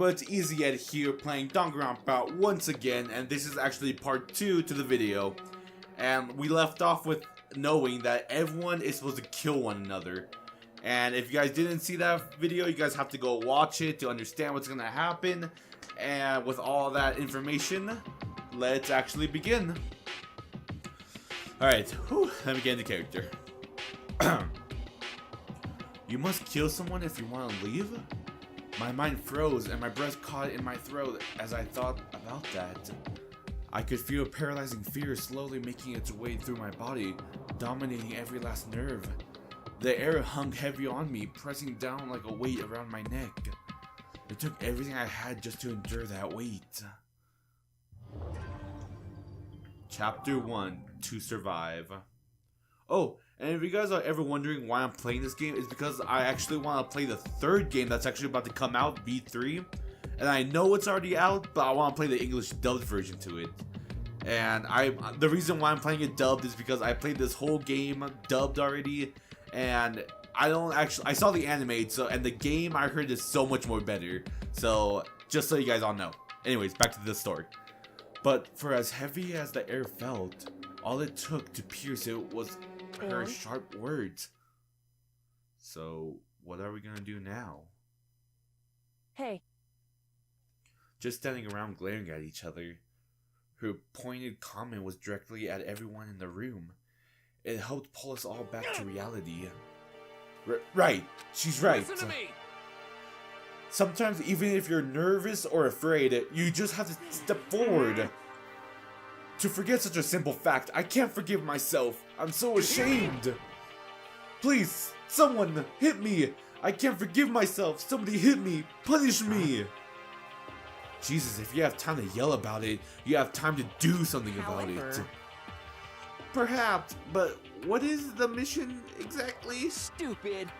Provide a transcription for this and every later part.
but it's Easy Ed here playing Danganronpa once again, and this is actually part 2 to the video. And we left off with knowing that everyone is supposed to kill one another. And if you guys didn't see that video, you guys have to go watch it to understand what's gonna happen. And with all that information, let's actually begin. Alright, let me get into character. You must kill someone if you want to leave? My mind froze and my breath caught in my throat as I thought about that. I could feel paralyzing fear slowly making its way through my body, dominating every last nerve. The air hung heavy on me, pressing down like a weight around my neck. It took everything I had just to endure that weight. Chapter 1, To Survive. Oh, and if you guys are ever wondering why I'm playing this game, it's because I actually want to play the third game that's actually about to come out, V3. And I know it's already out, but I want to play the English dubbed version to it. And the reason why I'm playing it dubbed is because I played this whole game dubbed already, and I saw the anime, and the game I heard is so much more better. So just so you guys all know. Anyways, back to the story. But for as heavy as the air felt, all it took to pierce it was her sharp words. So what are we gonna do now? Hey. Just standing around glaring at each other. Her pointed comment was directly at everyone in the room. It helped pull us all back to reality. Right, she's right. Listen to me. Sometimes even if you're nervous or afraid, you just have to step forward. To forget such a simple fact, I can't forgive myself. I'm so ashamed. Please, someone hit me. I can't forgive myself. Somebody hit me. Punish me. Jesus, if you have time to yell about it, you have time to do something about it. Perhaps, but what is the mission exactly? Stupid.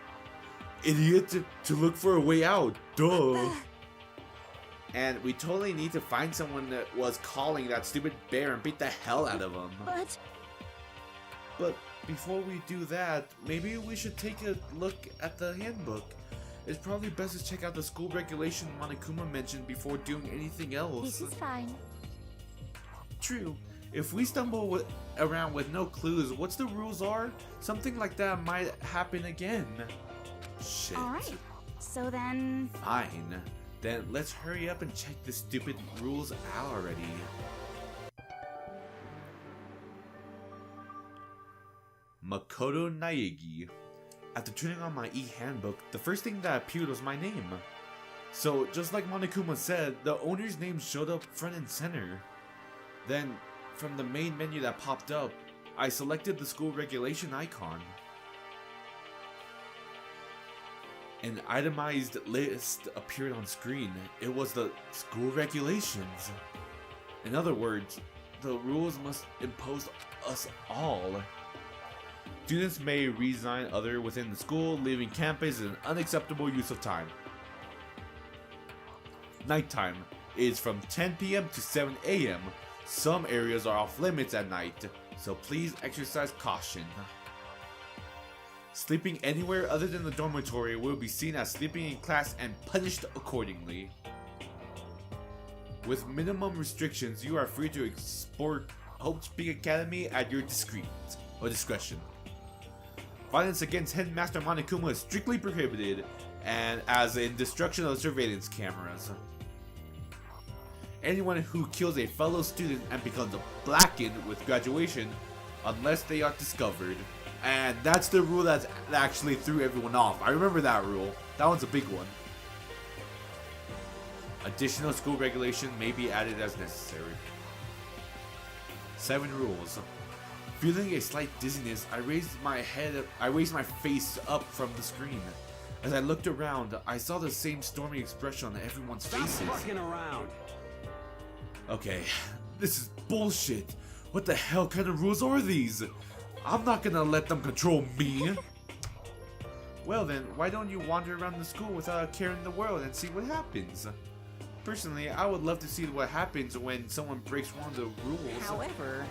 Idiot, to look for a way out. Duh. And we totally need to find someone that was calling that stupid bear and beat the hell out of him. But before we do that, maybe we should take a look at the handbook. It's probably best to check out the school regulation Monokuma mentioned before doing anything else. This is fine. True. If we stumble around with no clues what's the rules are, something like that might happen again. Shit. Alright, so then... Fine. Then let's hurry up and check the stupid rules out already. Makoto Naegi. After turning on my e-handbook, the first thing that appeared was my name. So, just like Monokuma said, the owner's name showed up front and center. Then, from the main menu that popped up, I selected the school regulation icon. An itemized list appeared on screen. It was the school regulations. In other words, the rules must impose us all. Students may resign other within the school. Leaving campus is an unacceptable use of time. Nighttime is from 10 p.m. to 7 a.m. Some areas are off limits at night, so please exercise caution. Sleeping anywhere other than the dormitory will be seen as sleeping in class and punished accordingly. With minimum restrictions, you are free to explore Hope Speak Academy at your discretion. Violence against Headmaster Monokuma is strictly prohibited, and as in destruction of surveillance cameras. Anyone who kills a fellow student and becomes blackened with graduation, unless they are discovered. And that's the rule that actually threw everyone off. I remember that rule. That one's a big one. Additional school regulation may be added as necessary. 7 rules. Feeling a slight dizziness, I raised my face up from the screen. As I looked around, I saw the same stormy expression on everyone's faces. Stop fucking around. Okay, this is bullshit. What the hell kind of rules are these? I'm not gonna let them control me. Well then, why don't you wander around the school without a care in the world and see what happens? Personally, I would love to see what happens when someone breaks one of the rules. However...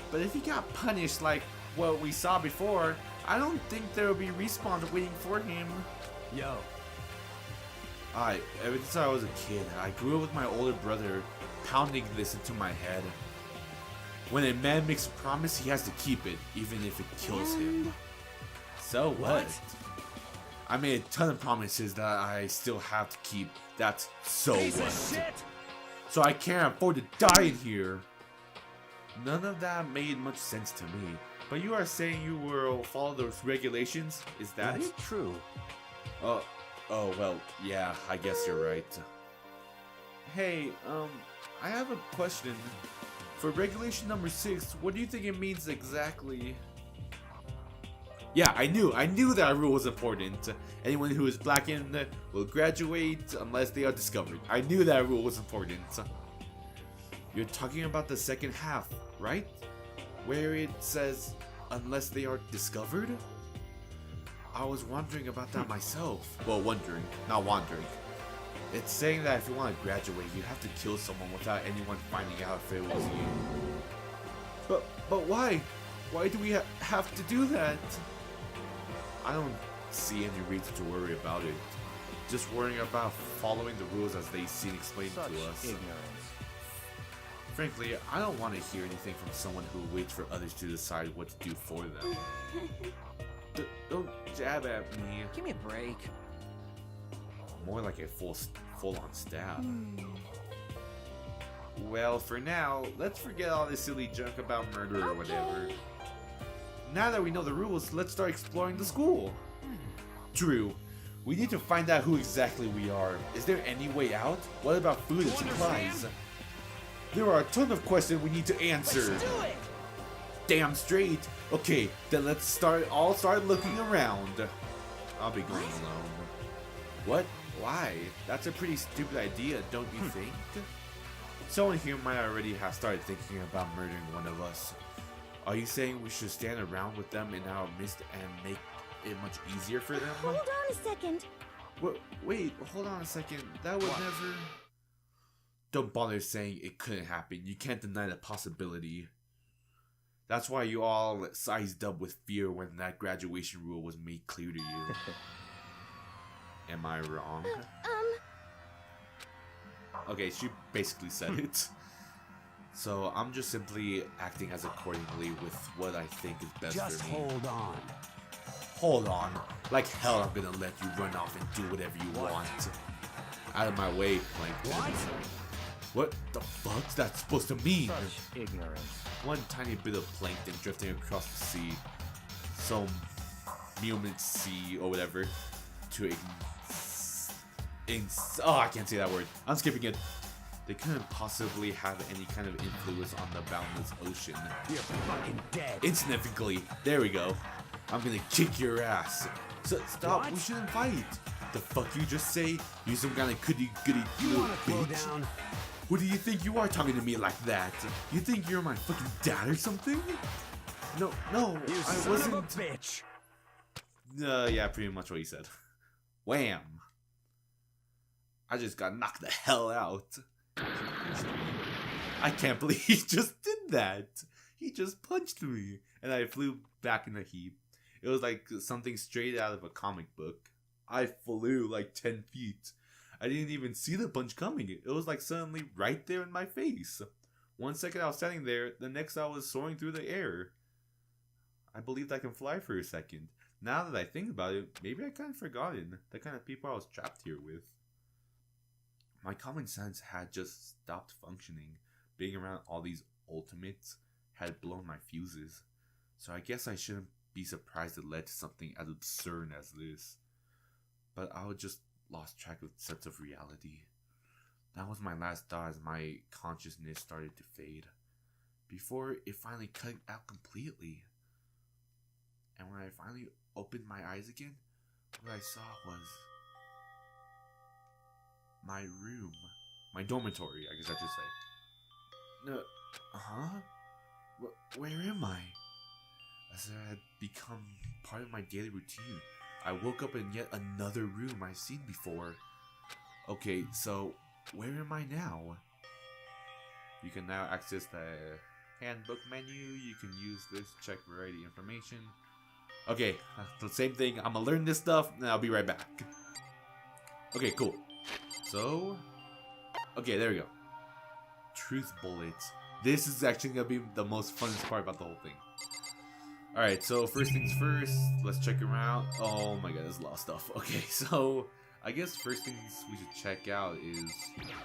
But if he got punished like what we saw before, I don't think there will be respawns waiting for him. Yo. Ever since I was a kid, I grew up with my older brother pounding this into my head. When a man makes a promise, he has to keep it, even if it kills him. So what? I made a ton of promises that I still have to keep. That's so what? So I can't afford to die in here. None of that made much sense to me. But you are saying you will follow those regulations? Is that it? That's true. Oh, well, yeah, I guess you're right. Hey, I have a question. For regulation number 6, what do you think it means exactly? Yeah, I knew that rule was important. Anyone who is blackened will graduate unless they are discovered. I knew that rule was important. You're talking about the second half, right? Where it says, unless they are discovered? I was wondering about that myself. Well, wondering, not wandering. It's saying that if you want to graduate, you have to kill someone without anyone finding out if it was you. But why? Why do we have to do that? I don't see any reason to worry about it. Just worrying about following the rules as they seem explained to us. Ignorance. Frankly, I don't want to hear anything from someone who waits for others to decide what to do for them. Don't jab at me. Give me a break. More like a full-on stab. Well, for now, let's forget all this silly junk about murder or whatever. Now that we know the rules, let's start exploring the school. True. We need to find out who exactly we are. Is there any way out? What about food and supplies? There are a ton of questions we need to answer. Let's do it. Damn straight. Okay, then let's start looking around. I'll be going alone. What? Why? That's a pretty stupid idea, don't you think? Someone here might already have started thinking about murdering one of us. Are you saying we should stand around with them in our midst and make it much easier for them? Hold on a second. Wait, hold on a second. That would never... Don't bother saying it couldn't happen. You can't deny the possibility. That's why you all sized up with fear when that graduation rule was made clear to you. Am I wrong? Okay, she basically said it. So I'm just simply acting as accordingly with what I think is best Just for me. hold on. Hold on. Like hell I'm gonna let you run off and do whatever you want. Out of my way, Plankton. What the fuck's that supposed to mean? Such ignorance. One tiny bit of plankton drifting across the sea. Some Mument sea or whatever. To I can't say that word. I'm skipping it. They couldn't possibly have any kind of influence on the boundless ocean. You're fucking dead. Insignificantly. There we go. I'm gonna kick your ass. So, stop. What? We shouldn't fight. The fuck you just say? You some kind of goody You little wanna throw bitch? down? Who do you think you are talking to me like that? You think you're my fucking dad or something? No, You I son wasn't. of a bitch. Yeah, pretty much what he said. Wham! I just got knocked the hell out. I can't believe he just did that. He just punched me, and I flew back in a heap. It was like something straight out of a comic book. I flew like 10 feet. I didn't even see the punch coming. It was like suddenly right there in my face. 1 second I was standing there, the next I was soaring through the air. I believed I can fly for a second. Now that I think about it, maybe I kind of forgotten the kind of people I was trapped here with. My common sense had just stopped functioning. Being around all these ultimates had blown my fuses. So I guess I shouldn't be surprised it led to something as absurd as this. But I was just lost track of the sense of reality. That was my last thought as my consciousness started to fade. Before it finally cut out completely. And when I finally opened my eyes again, what I saw was my room. My dormitory, I guess I should say. No, where am I? As it had become part of my daily routine, I woke up in yet another room I've seen before. Okay, so where am I now? You can now access the handbook menu. You can use this, check variety information. Okay, the same thing. I'm gonna learn this stuff, and I'll be right back. Okay, cool. So, okay, there we go. Truth bullets. This is actually gonna be the most funnest part about the whole thing. Alright, so first things first, let's check around. Oh my god, there's a lot of stuff. Okay, so I guess first things we should check out is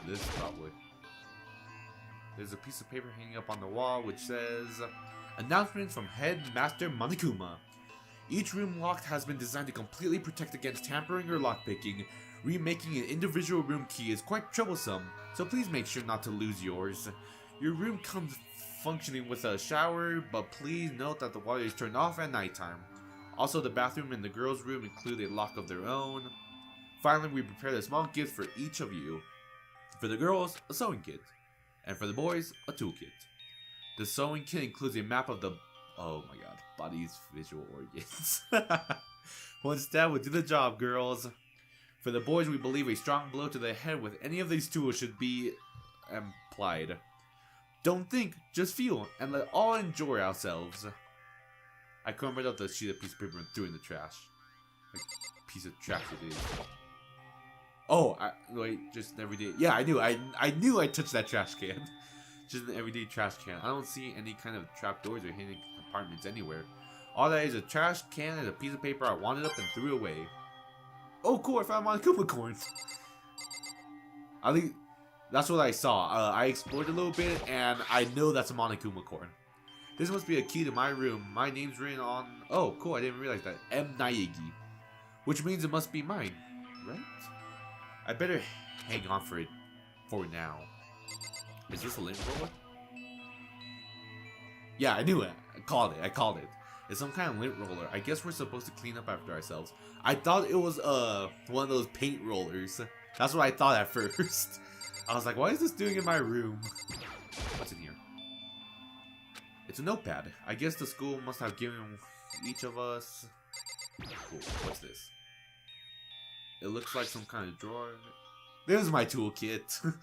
this probably. There's a piece of paper hanging up on the wall which says, announcement from Headmaster Monokuma. Each room locked has been designed to completely protect against tampering or lockpicking. Remaking an individual room key is quite troublesome, so please make sure not to lose yours. Your room comes functioning with a shower, but please note that the water is turned off at nighttime. Also, the bathroom and the girls' room include a lock of their own. Finally, we prepared a small gift for each of you. For the girls, a sewing kit. And for the boys, a toolkit. The sewing kit includes a map of the... oh my god, body's visual organs. One stab will do the job, girls. For the boys, we believe a strong blow to the head with any of these tools should be applied. Don't think, just feel, and let all enjoy ourselves. I covered up the sheet of piece of paper and threw it in the trash. Like, piece of trash it is. Oh, wait, just an everyday. Yeah, I knew I touched that trash can. Just an everyday trash can. I don't see any kind of trapdoors or hidden compartments anywhere. All that is a trash can and a piece of paper I wanted up and threw away. Oh, cool! I found Monokuma coins. I think that's what I saw. I explored a little bit, and I know that's a Monokuma coin. This must be a key to my room. My name's written on. Oh, cool! I didn't realize that. M. Naegi, which means it must be mine, right? I better hang on for it for now. Is this a lint roller? Yeah, I knew it. I called it. It's some kind of lint roller. I guess we're supposed to clean up after ourselves. I thought it was one of those paint rollers. That's what I thought at first. I was like, why is this doing in my room? What's in here? It's a notepad. I guess the school must have given each of us... Cool. What's this? It looks like some kind of drawer. There's my toolkit.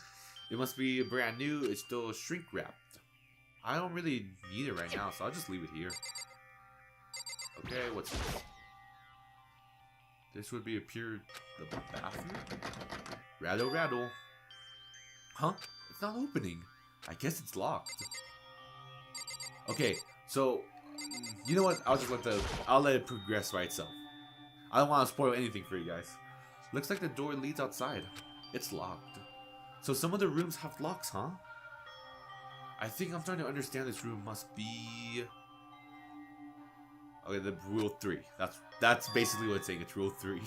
It must be brand new. It's still shrink wrapped. I don't really need it right now, so I'll just leave it here. Okay, what's this? This would be the bathroom? Rattle, rattle. Huh? It's not opening. I guess it's locked. Okay, so you know what? I'll let it progress by itself. I don't want to spoil anything for you guys. Looks like the door leads outside. It's locked. So some of the rooms have locks, huh? I think I'm starting to understand this room must be... okay, the rule 3. That's basically what it's saying. It's rule 3.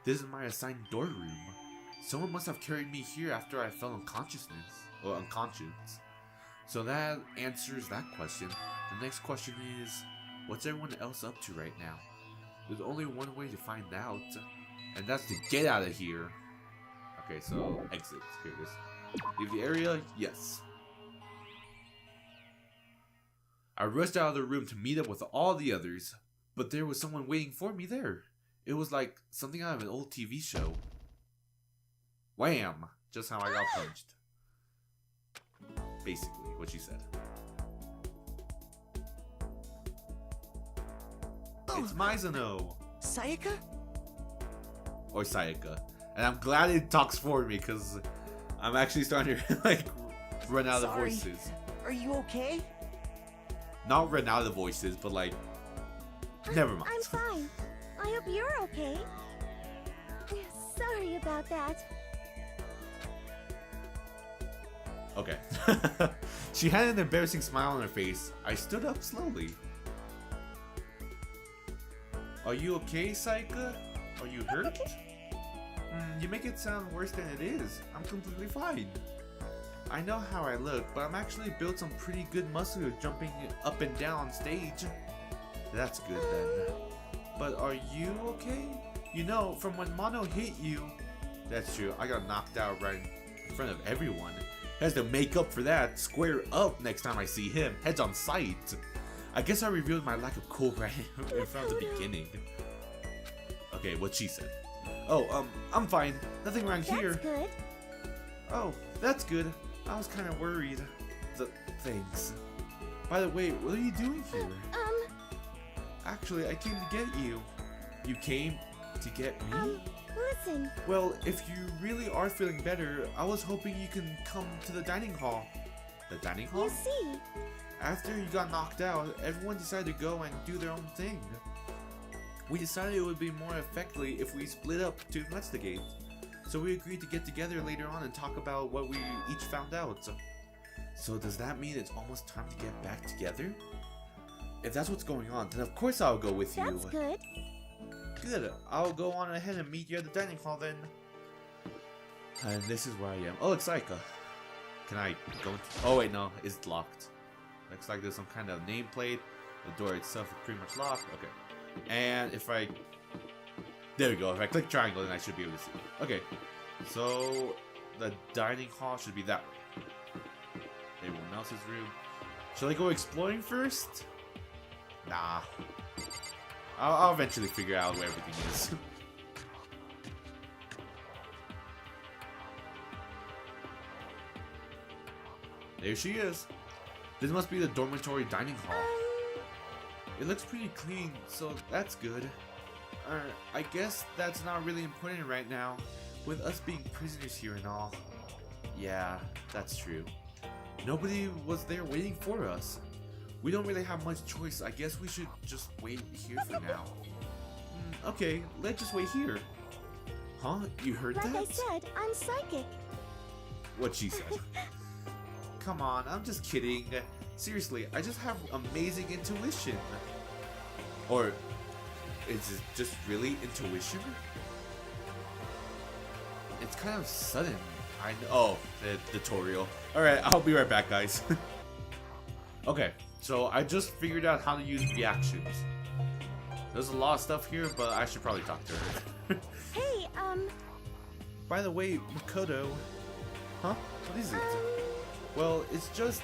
This is my assigned door room. Someone must have carried me here after I fell unconscious. So that answers that question. The next question is, what's everyone else up to right now? There's only one way to find out, and that's to get out of here. Okay, so exit. Here it is. Leave the area? Yes. I rushed out of the room to meet up with all the others, but there was someone waiting for me there. It was like something out of an old TV show. Wham! Just how I got punched. Basically, what she said. Oh. It's Mizuno! Sayaka? Or Sayaka. And I'm glad it talks for me, because I'm actually starting to like run out of voices. Are you okay? Not run out of the voices, but like, never mind. I'm fine. I hope you're okay. Sorry about that. Okay. She had an embarrassing smile on her face. I stood up slowly. Are you okay, Sayaka? Are you hurt? You make it sound worse than it is. I'm completely fine. I know how I look, but I'm actually built some pretty good muscle jumping up and down on stage. That's good then. But are you okay? You know, from when Mono hit you... That's true, I got knocked out right in front of everyone. Has to make up for that. Square up next time I see him. Heads on sight. I guess I revealed my lack of cool right in front of the beginning. Okay, what she said. Oh, I'm fine. Nothing wrong here. That's good. Oh, that's good. I was kind of worried. Thanks. By the way, what are you doing here? Actually, I came to get you. You came to get me? listen. Well, if you really are feeling better, I was hoping you can come to the dining hall. The dining hall? You see, After you got knocked out, everyone decided to go and do their own thing. We decided it would be more effectively if we split up to investigate. So we agreed to get together later on and talk about what we each found out. So does that mean it's almost time to get back together? If that's what's going on, then of course I'll go with you. that's good. Good. I'll go on ahead and meet you at the dining hall then. And this is where I am. Oh, it's Saika. Can I go into... Oh wait, no. It's locked. Looks like there's some kind of nameplate. The door itself is pretty much locked. Okay. And if I... There we go. If I click triangle, then I should be able to see. Okay. So, the dining hall should be that way. Everyone else's room. Shall I go exploring first? Nah. I'll eventually figure out where everything is. There she is. This must be the dormitory dining hall. It looks pretty clean, so that's good. I guess that's not really important right now, with us being prisoners here and all. Yeah, that's true. Nobody was there waiting for us. We don't really have much choice. I guess we should just wait here for now. Okay, let's just wait here. Huh? You heard Like that? I said, I'm psychic. What she said. Come on, I'm just kidding. Seriously, I just have amazing intuition. Or is it just really intuition? It's kind of sudden. I know. Oh, the tutorial. Alright, I'll be right back, guys. Okay, so I just figured out how to use reactions. There's a lot of stuff here, but I should probably talk to her. Hey, By the way, Makoto. Huh? What is it? Well, it's just,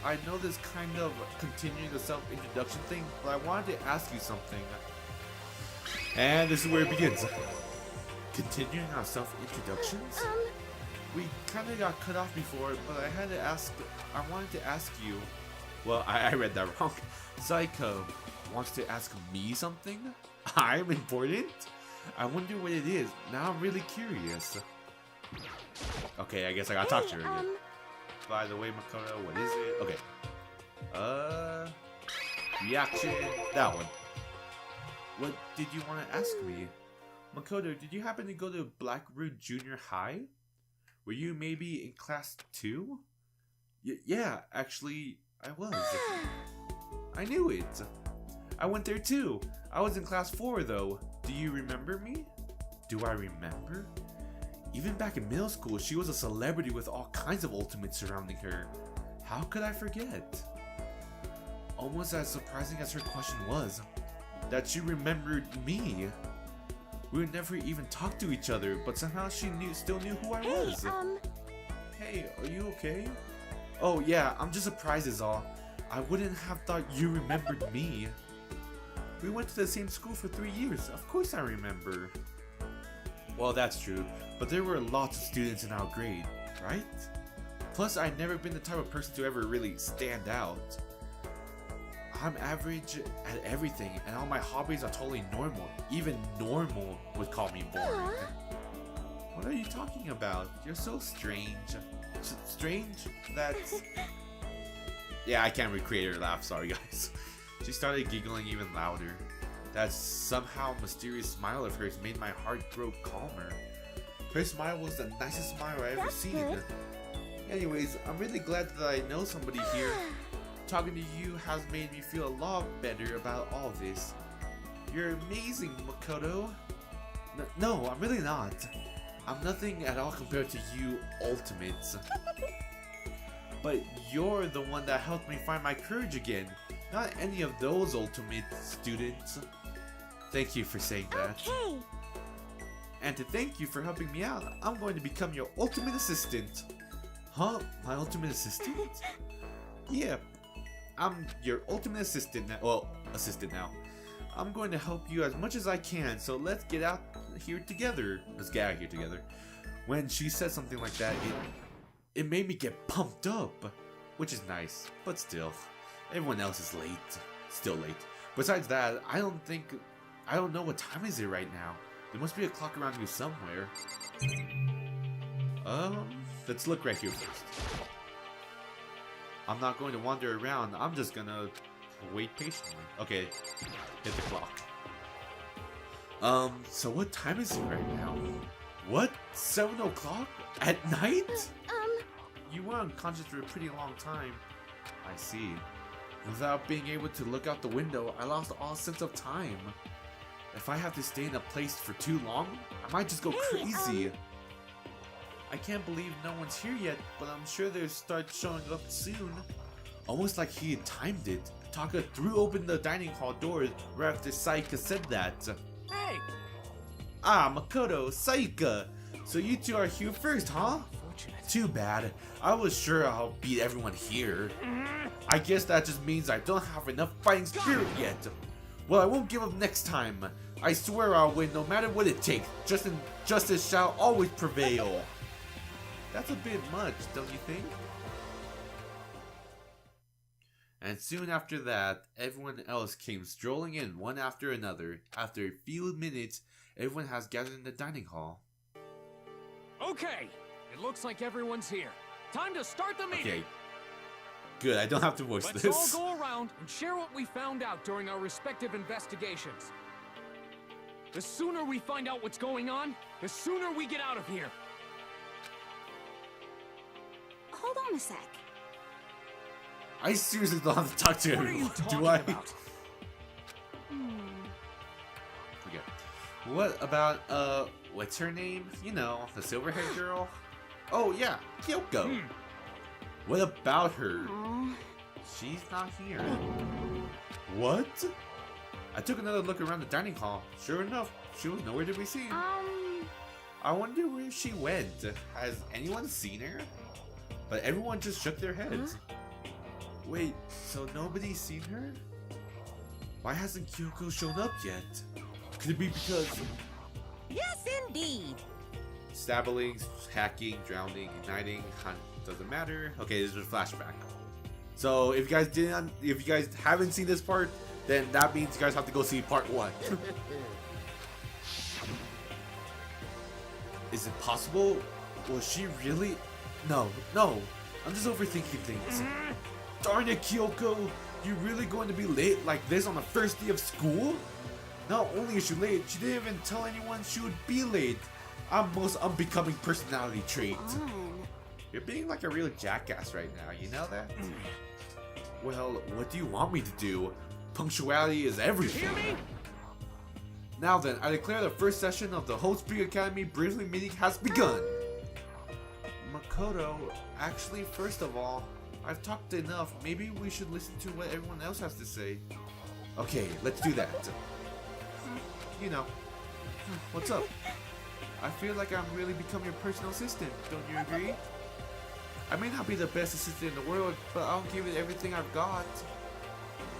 I know this kind of continuing the self-introduction thing, but I wanted to ask you something. And this is where it begins. Continuing our self-introductions? We kind of got cut off before, but I wanted to ask you. Well, I read that wrong. Psycho wants to ask me something? I'm important? I wonder what it is. Now I'm really curious. Okay, I guess I gotta talk to her again. By the way, Makoto, what is it? Okay. Reaction. That one. What did you want to ask me? Makoto, did you happen to go to Blackroot Junior High? Were you maybe in class 2? Yeah, actually, I was. I knew it. I went there too. I was in class 4 though. Do you remember me? Do I remember? Even back in middle school, she was a celebrity with all kinds of ultimates surrounding her. How could I forget? Almost as surprising as her question was, that she remembered me. We would never even talk to each other, but somehow she still knew who I was. Hey, are you okay? Oh yeah, I'm just surprised is all. I wouldn't have thought you remembered me. We went to the same school for 3 years. Of course I remember. Well, that's true, but there were lots of students in our grade, right? Plus, I've never been the type of person to ever really stand out. I'm average at everything, and all my hobbies are totally normal. Even normal would call me boring. What are you talking about? You're so strange. Strange? That's... Yeah, I can't recreate her laugh, sorry guys. She started giggling even louder. That somehow mysterious smile of hers made my heart grow calmer. Her smile was the nicest smile I've ever seen. Good. Anyways, I'm really glad that I know somebody here. Talking to you has made me feel a lot better about all this. You're amazing, Makoto. No, I'm really not. I'm nothing at all compared to you ultimates. But you're the one that helped me find my courage again. Not any of those ultimate students. Thank you for saying that. Okay. And to thank you for helping me out, I'm going to become your ultimate assistant. Huh? My ultimate assistant? Yeah. I'm your ultimate assistant now. Well, assistant now. I'm going to help you as much as I can, so let's get out here together. Let's get out here together. When she said something like that, it made me get pumped up. Which is nice, but still. Everyone else is late. Still late. Besides that, I don't know what time is it right now. There must be a clock around here somewhere. Let's look right here first. I'm not going to wander around. I'm just gonna wait patiently. Okay, hit the clock. So what time is it right now? What? 7 o'clock? At night? You were unconscious for a pretty long time. I see. Without being able to look out the window, I lost all sense of time. If I have to stay in a place for too long, I might just go crazy. I can't believe no one's here yet, but I'm sure they'll start showing up soon. Almost like he had timed it. Taka threw open the dining hall doors right after Saika said that. Hey! Ah, Makoto, Saika! So you two are here first, huh? Fortunate. Too bad. I was sure I'll beat everyone here. I guess that just means I don't have enough fighting spirit yet. Well, I won't give up next time. I swear I'll win no matter what it takes. Justice shall always prevail. That's a bit much, don't you think? And soon after that, everyone else came strolling in one after another. After a few minutes, everyone has gathered in the dining hall. Okay, it looks like everyone's here. Time to start the meeting. Okay. Good, I don't have to voice Let's this. all go around and share what we found out during our respective investigations. The sooner we find out what's going on, the sooner we get out of here. Hold on a sec. I seriously don't have to talk to What are you everyone, talking do I? about? Okay. What about, what's her name? You know, the silver-haired girl? Oh, yeah, Kyoko. What about her? Aw. She's not here. What? I took another look around the dining hall. Sure enough, she was nowhere to be seen. I wonder where she went. Has anyone seen her? But everyone just shook their heads. Wait, so nobody's seen her? Why hasn't Kyoko shown up yet? Could it be because Yes, indeed. stabbing, hacking, drowning, igniting, doesn't matter. Okay, this is a flashback. So if you guys haven't seen this part, then that means you guys have to go see part 1. Is it possible? Was she really? No, I'm just overthinking things. Darn it, Kyoko! You really going to be late like this on the first day of school? Not only is she late, she didn't even tell anyone she would be late. A most unbecoming personality trait. You're being like a real jackass right now, you know that? Well, what do you want me to do? Punctuality is everything. Hear me? Now then, I declare the first session of the Whole Speak Academy briefing meeting has begun. Makoto, actually, first of all, I've talked enough. Maybe we should listen to what everyone else has to say. Okay, let's do that. You know, what's up? I feel like I'm really becoming your personal assistant, don't you agree? I may not be the best assistant in the world, but I'll give it everything I've got.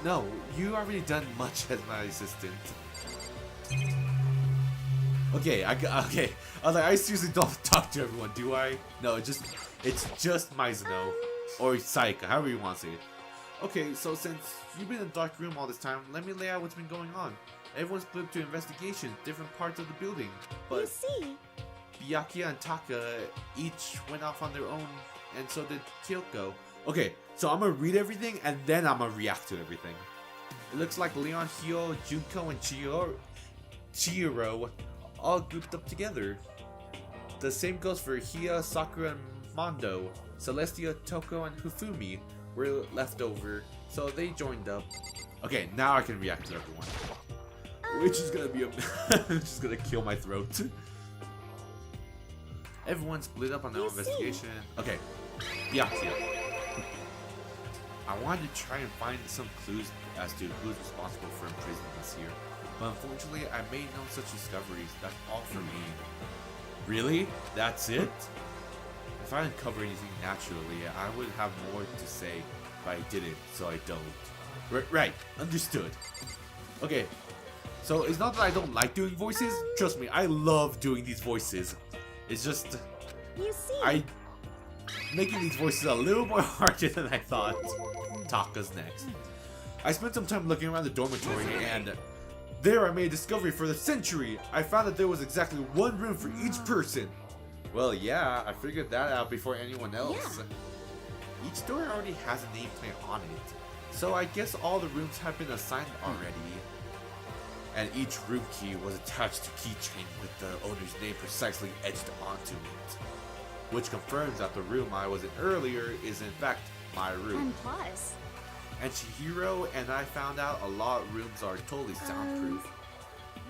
No, you already done much as my assistant. Okay, okay. I was like, I seriously don't talk to everyone, do I? No, it's just Mizuno. Or Saika, however you want to say it. Okay, so since you've been in the dark room all this time, let me lay out what's been going on. Everyone's split up to investigation, different parts of the building. You But see, Byakuya and Taka each went off on their own, and so did Kyoko. Okay, so I'm gonna read everything, and then I'm gonna react to everything. It looks like Leon, Hyo, Junko, and Chihiro all grouped up together. The same goes for Hiya, Sakura, and Mondo. Celestia, Toko, and Hifumi were left over, so they joined up. Okay, now I can react to everyone. Which is gonna be which is gonna kill my throat. Everyone split up on their own investigation. Okay, Byakuya. I wanted to try and find some clues as to who's responsible for imprisoning us here, but unfortunately I made no such discoveries. That's all for me. Really? That's it? If I uncover anything naturally, I would have more to say, but I didn't, so I don't. Right, understood. Okay, so it's not that I don't like doing voices. Trust me, I love doing these voices. It's just, you see. making these voices a little more harder than I thought. Taka's next. I spent some time looking around the dormitory and There I made a discovery for the century. I found that there was exactly one room for each person. Well, yeah, I figured that out before anyone else. Yeah. Each door already has a nameplate on it, so I guess all the rooms have been assigned already. And each room key was attached to keychain with the owner's name precisely etched onto it. Which confirms that the room I was in earlier is in fact my room. And plus, And Chihiro and I found out a lot of rooms are totally soundproof.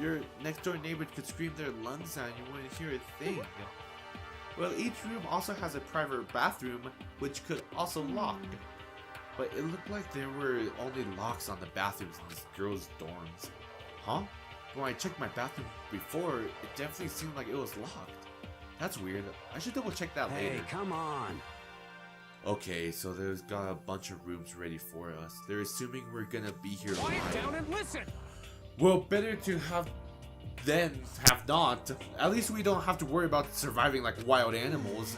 Your next door neighbor could scream their lungs out and you wouldn't hear a thing. Well, each room also has a private bathroom, which could also lock. But it looked like there were only locks on the bathrooms in this girl's dorms. Huh? When I checked my bathroom before, it definitely seemed like it was locked. That's weird. I should double check that later. Hey, come on. Okay, so there's got a bunch of rooms ready for us. They're assuming we're gonna be here Quiet live. down and listen. Well, better to have than have not. At least we don't have to worry about surviving like wild animals.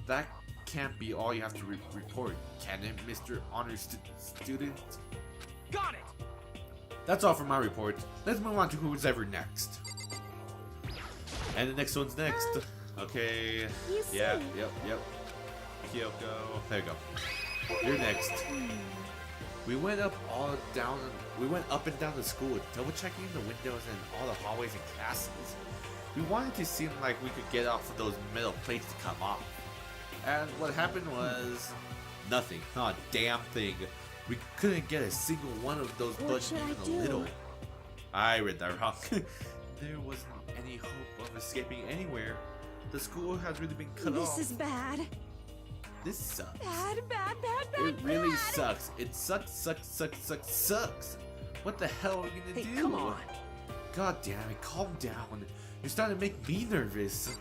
That can't be all you have to report, can it, Mr. Honor Student? Got it. That's all for my report. Let's move on to who's ever next. And the next one's next. Okay. you see. Yeah, yep. Kyoko. There you go. You're next. We went up and down the school, double checking the windows and all the hallways and classes. We wanted to seem like we could get off of those metal plates to come off. And what happened was nothing. Not a damn thing. We couldn't get a single one of those What budged should I even a do? little. I read that wrong. There wasn't any hope of escaping anywhere. The school has really been cut off. This is bad. This sucks. Bad. It really sucks. It sucks. What the hell are we gonna Hey, do? come on. God damn it, calm down. You're starting to make me nervous.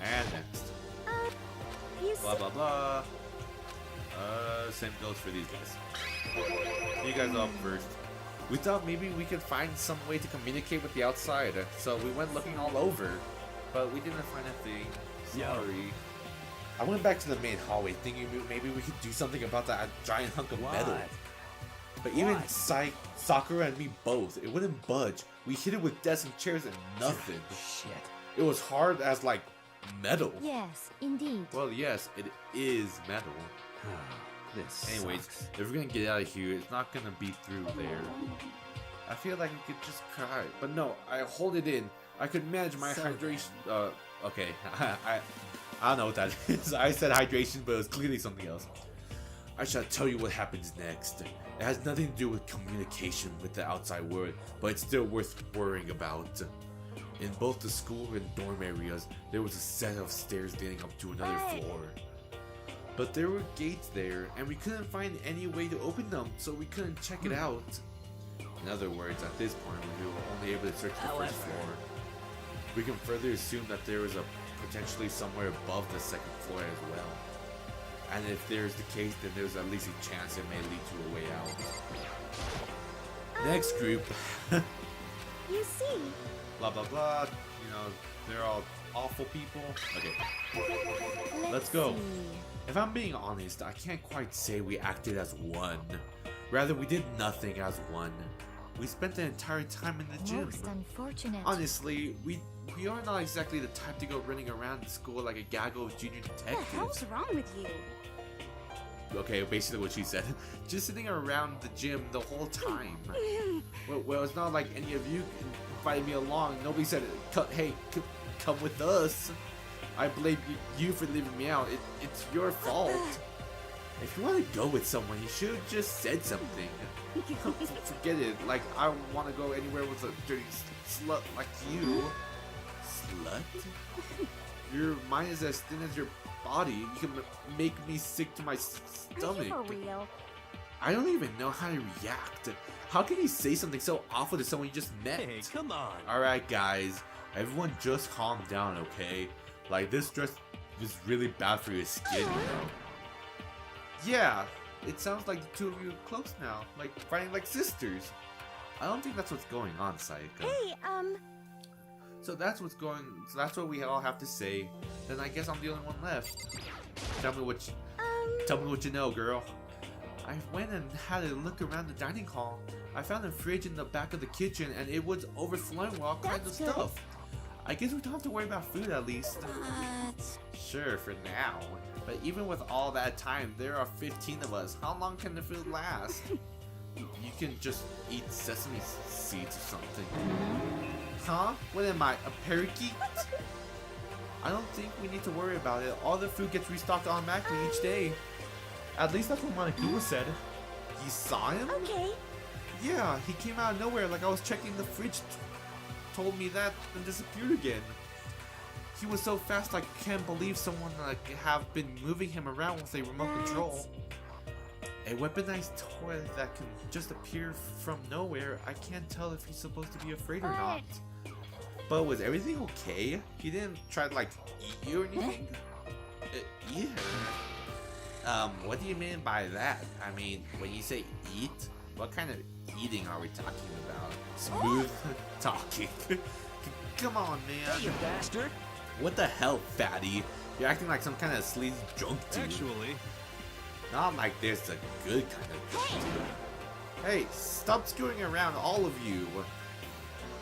And next. You see. Blah blah blah. Same goes for these guys. You guys up first. We thought maybe we could find some way to communicate with the outside, so we went looking all over, but we didn't find a thing. Sorry. I went back to the main hallway thinking maybe we could do something about that giant hunk of metal. What? But even What? Sakura and me both, it wouldn't budge. We hit it with desks and chairs and nothing. Shit. It was hard as like metal. Yes, indeed. Well, yes, it is metal. This Anyways, sucks. if we're gonna get out of here, it's not gonna be through there. I feel like we could just cry, but no, I hold it in. I could manage my So hydration. Okay, I don't know what that is. I said hydration, but it was clearly something else. I shall tell you what happens next. It has nothing to do with communication with the outside world, but it's still worth worrying about. In both the school and dorm areas, there was a set of stairs leading up to another floor. But there were gates there, and we couldn't find any way to open them, so we couldn't check it out. In other words, at this point, we were only able to search the first floor. We can further assume that there is a potentially somewhere above the second floor as well. And if there's the case, then there's at least a chance it may lead to a way out. Next group. You see. Blah blah blah. You know, they're all awful people. Okay. Let's go. See. If I'm being honest, I can't quite say we acted as one. Rather, we did nothing as one. We spent the entire time in the gym. Most unfortunate. Honestly, we are not exactly the type to go running around the school like a gaggle of junior What the hell's detectives. wrong with you? Okay, basically what she said. Just sitting around the gym the whole time. Well, it's not like any of you invited me along. Nobody said, hey, come with us. I blame you for leaving me out. It's your fault. If you want to go with someone, you should have just said something. Forget it. Like, I want to go anywhere with a dirty slut like you. Slut? Your mind is as thin as your body. You can make me sick to my Are you stomach. for real? I don't even know how to react. How can you say something so awful to someone you just met? Hey, come on. Alright guys, everyone just calm down, okay? Like, this dress is really bad for your skin, you know? Yeah, it sounds like the two of you are close now, like fighting like sisters. I don't think that's what's going on, Saika. Hey, So that's what's going. So that's what we all have to say. Then I guess I'm the only one left. Tell me what you know, girl. I went and had a look around the dining hall. I found a fridge in the back of the kitchen and it was overflowing with all kinds of That's good. stuff. I guess we don't have to worry about food at least. But Sure, for now. But even with all that time, there are 15 of us. How long can the food last? You can just eat sesame seeds or something. Huh? What am I, a parakeet? I don't think we need to worry about it. All the food gets restocked automatically each day. At least that's what Monokuma said. You saw him? okay. Yeah, he came out of nowhere like I was checking the fridge. Told me that and disappeared again. He was so fast I can't believe someone like have been moving him around with a remote control. A weaponized toy that can just appear from nowhere. I can't tell if he's supposed to be afraid or not. But was everything okay? He didn't try to like eat you or anything? Yeah. What do you mean by that? I mean, when you say eat, what kind of eating are we talking about? Smooth talking. Come on, man. Hey, you bastard! What the hell, fatty? You're acting like some kind of sleazy drunk dude. Actually, Not like there's a good kind of drunk dude. Hey, stop screwing around, all of you.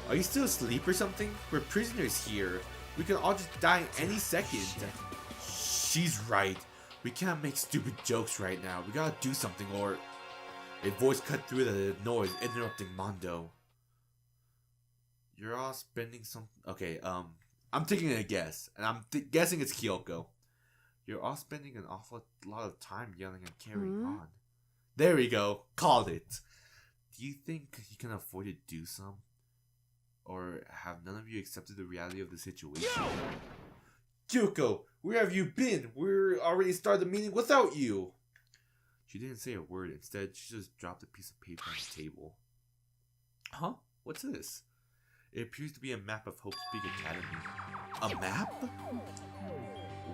Are you still asleep or something? We're prisoners here. We can all just die any second. She's right. We can't make stupid jokes right now. We gotta do something or... A voice cut through the noise, interrupting Mondo. You're all spending some... Okay, I'm taking a guess, and I'm guessing it's Kyoko. You're all spending an awful lot of time yelling and carrying on. There we go. Called it. Do you think you can afford to do some? Or have none of you accepted the reality of the situation? Kyoko, where have you been? We're already started the meeting without you. She didn't say a word. Instead, she just dropped a piece of paper on the table. Huh? What's this? It appears to be a map of Hope's Peak Academy. A map?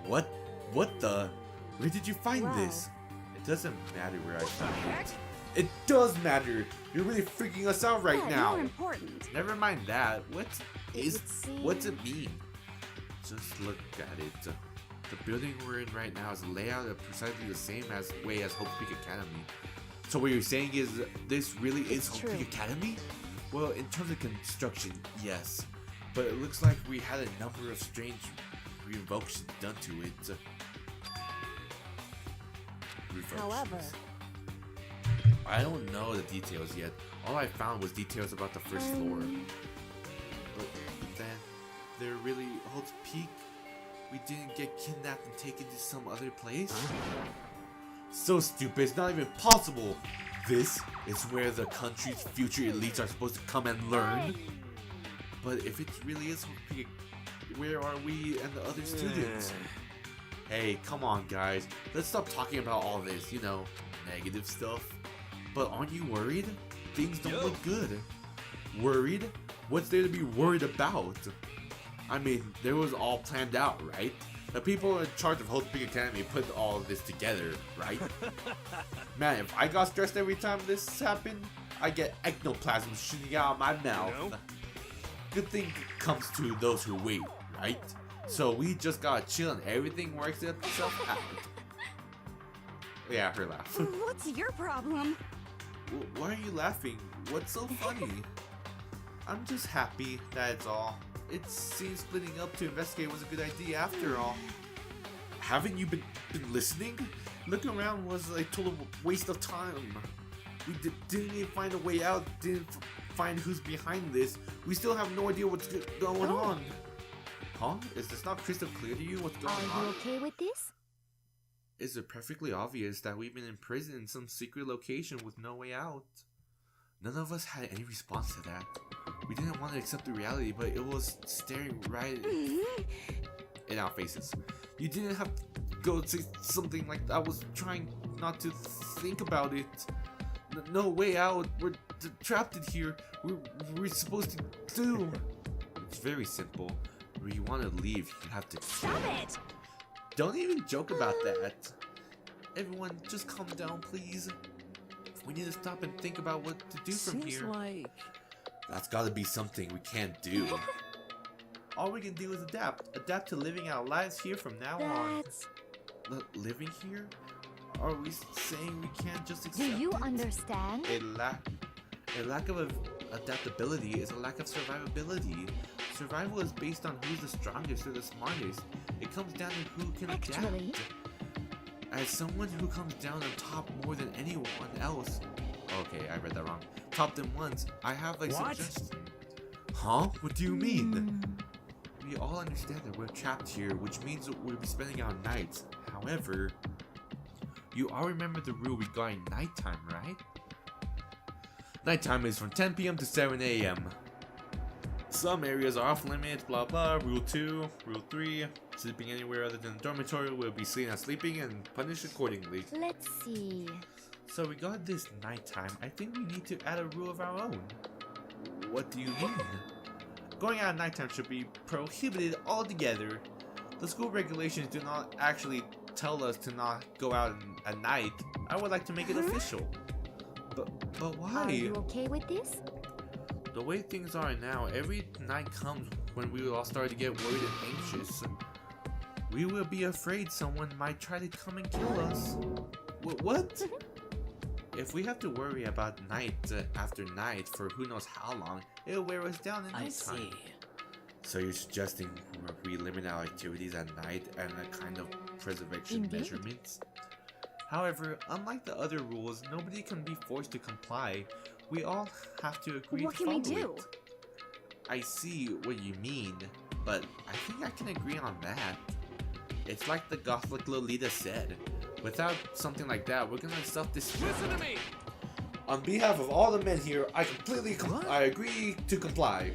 What? What the? Where did you find this? It doesn't matter where I found it. It does matter. You're really freaking us out right now. More important. Never mind that. What's would it mean? Just look at it. The building we're in right now is laid out precisely the same way as Hope Peak Academy. So what you're saying is this really is Hope Peak Academy? Well, in terms of construction, yes. But it looks like we had a number of strange revocations done to it. However, I don't know the details yet. All I found was details about the first floor. But then, there really Hope's Peak? We didn't get kidnapped and taken to some other place? So stupid, it's not even possible! This is where the country's future elites are supposed to come and learn. But if it really is Hope's Peak, where are we and the other students? Hey, come on guys, let's stop talking about all this, you know, negative stuff. But aren't you worried? Things don't look good. Worried? What's there to be worried about? I mean, there was all planned out, right? The people in charge of Hope Peak Academy put all of this together, right? Man, if I got stressed every time this happened, I get ectoplasm shooting out of my mouth. You know? Good thing comes to those who wait, right? So we just gotta chill and everything works itself out. Yeah, her laugh. what's your problem? Why are you laughing? What's so funny? I'm just happy, that's all. It seems splitting up to investigate was a good idea after all. Haven't you been listening? Looking around was a total waste of time. We didn't even find a way out, didn't find who's behind this. We still have no idea what's going on. Huh? Is this not crystal clear to you what's going Are on? you okay with this? Is it perfectly obvious that we've been imprisoned in some secret location with no way out? None of us had any response to that. We didn't want to accept the reality, but it was staring right in our faces. You didn't have to go say something like that. I was trying not to think about it. No way out. We're trapped in here. We're supposed to do. It's very simple. When you want to leave, you have to kill. Stop it! Don't even joke about that. Everyone, just calm down, please. We need to stop and think about what to do from Seems here. like That's gotta be something we can't do. All we can do is adapt. Adapt to living our lives here from now on. That's... Living here? Are we saying we can't just accept Do you it? understand? A lack of adaptability is a lack of survivability. Survival is based on who's the strongest or the smartest. It comes down to who can Actually. adapt. As someone who comes down on top more than anyone else. Okay, I read that wrong. Top than once, I have a What? suggestion. Huh? What do you mean? We all understand that we're trapped here, which means that we'll be spending our nights. However, you all remember the rule regarding nighttime, right? Nighttime is from 10 p.m. to 7 a.m. Some areas are off limits, blah blah. Rule 2, Rule 3, sleeping anywhere other than the dormitory will be seen as sleeping and punished accordingly. Let's see. So regarding this nighttime, I think we need to add a rule of our own. What do you mean? Going out at nighttime should be prohibited altogether. The school regulations do not actually tell us to not go out at night. I would like to make it official. But why? Are you okay with this? The way things are now, every night comes when we all start to get worried and anxious. We will be afraid someone might try to come and kill us. What? If we have to worry about night after night for who knows how long, it'll wear us down in no I time. see. So you're suggesting we limit our activities at night and a kind of preservation Indeed. measurements? However, unlike the other rules, nobody can be forced to comply. We all have to agree What to can we follow do? it. I see what you mean, but I think I can agree on that. It's like the Gothic Lolita said. Without something like that, we're gonna self-destruct. Listen to me! On behalf of all the men here, I completely I agree to comply.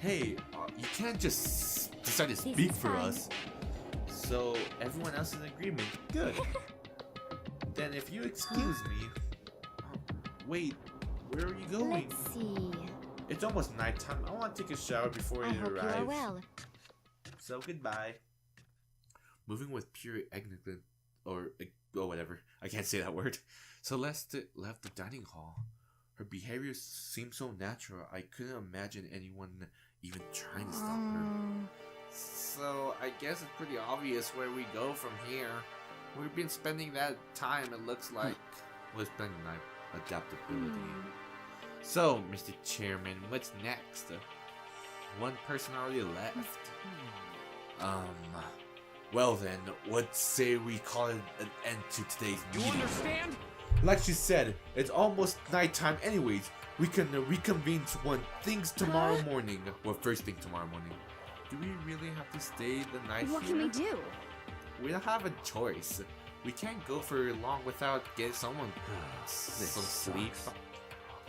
Hey, you can't just decide to speak is for fine. us. So everyone else is in agreement. Good. Then if you excuse me. Wait, where are you going? Let's see. It's almost nighttime. I want to take a shower before I it hope you are arrives. well. So goodbye. Moving with pure ignorance, or whatever. I can't say that word. Celeste left the dining hall. Her behavior seemed so natural. I couldn't imagine anyone even trying to stop her. So I guess it's pretty obvious where we go from here. We've been spending that time. It looks like we're spending like adaptability. So, Mr. Chairman, what's next? One person already left. Well then, what say we call it an end to today's You meeting? understand? Like she said, it's almost nighttime anyways. We can reconvene when things tomorrow morning. Well, first thing tomorrow morning. Do we really have to stay the night What here? can we do? We don't have a choice. We can't go for long without getting someone some sleep. sucks.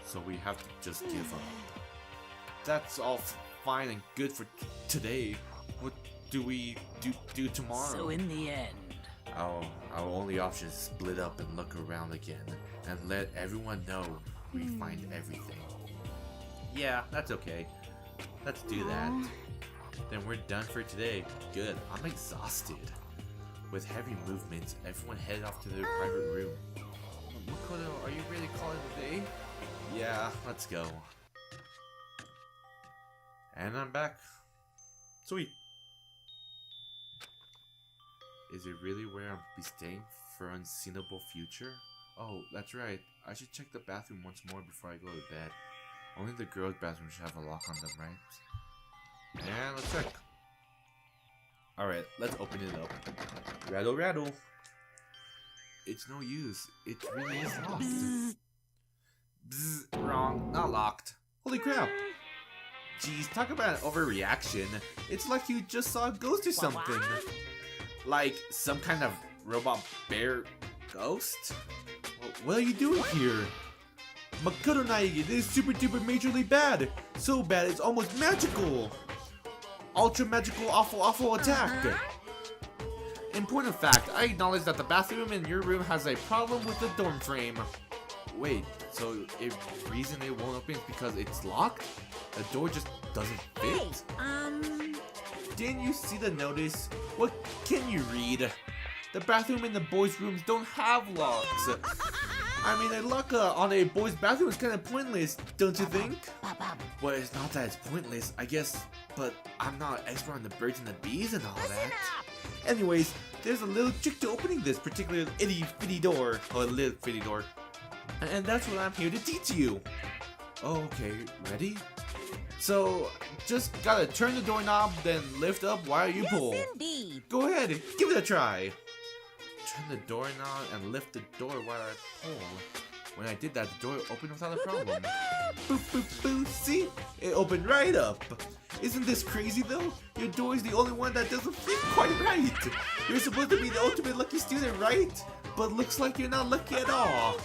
So we have to just give up. That's all fine and good for today. What do we do tomorrow? So in the end, Our only option is split up and look around again and let everyone know we find everything. Yeah, that's okay. Let's do that. Then we're done for today. Good. I'm exhausted. With heavy movements, everyone headed off to their private room. Makoto, are you ready to call it a day? Yeah, let's go. And I'm back. Sweet. Is it really where I'll be staying for unseeable future? Oh, that's right. I should check the bathroom once more before I go to bed. Only the girls' bathroom should have a lock on them, right? And let's check. Alright, let's open it up. Rattle, rattle. It's no use. It really is locked. Bzz, wrong. Not locked. Holy crap. Jeez, talk about an overreaction. It's like you just saw a ghost or something. Like some kind of robot bear ghost? What are you doing here? Makoto Naegi, this is super duper majorly bad. So bad it's almost magical. Ultra magical awful attack. In point of fact, I acknowledge that the bathroom in your room has a problem with the dorm frame. Wait, so the reason it won't open is because it's locked? The door just doesn't fit? Didn't you see the notice? What can you read? The bathroom in the boys' rooms don't have locks. I mean, a lock on a boys' bathroom is kind of pointless, don't you think? Well, it's not that it's pointless, I guess, but I'm not an expert on the birds and the bees and all that. Anyways, there's a little trick to opening this particular itty bitty door, or little bitty door. And that's what I'm here to teach you. Okay, ready? So, just gotta turn the doorknob, then lift up while you pull. Indeed. Go ahead, give it a try. Turn the doorknob and lift the door while I pull. When I did that, the door opened without a problem. Boop, boop, boop. See? It opened right up. Isn't this crazy though? Your door is the only one that doesn't fit quite right. You're supposed to be the ultimate lucky student, right? But looks like you're not lucky at all.